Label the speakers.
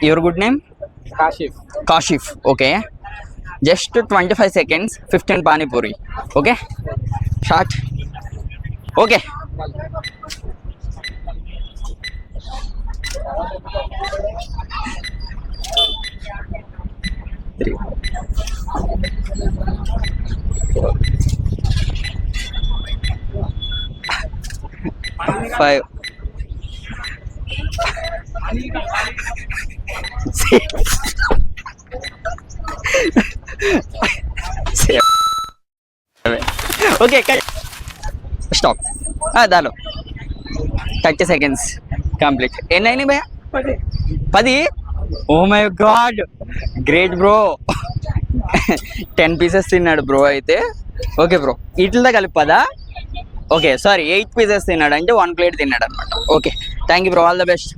Speaker 1: Your good name?
Speaker 2: Kashif.
Speaker 1: Kashif. Okay, just 25 seconds, 15 panipuri. Okay, short. Okay, three, 5, 6, 7. Okay, stop. దాలో 30 seconds complete. ఎన్ని అయినాయి భయ్యా? 10. Oh my God, great bro. 10 pieces తిన్నాడు bro అయితే. Okay bro, వీటితో కలిపి 10. ఓకే సారీ, 8 pieces తిన్నాడు అంటే 1 plate తిన్నాడు అనమాట. Okay, thank you bro, all the best.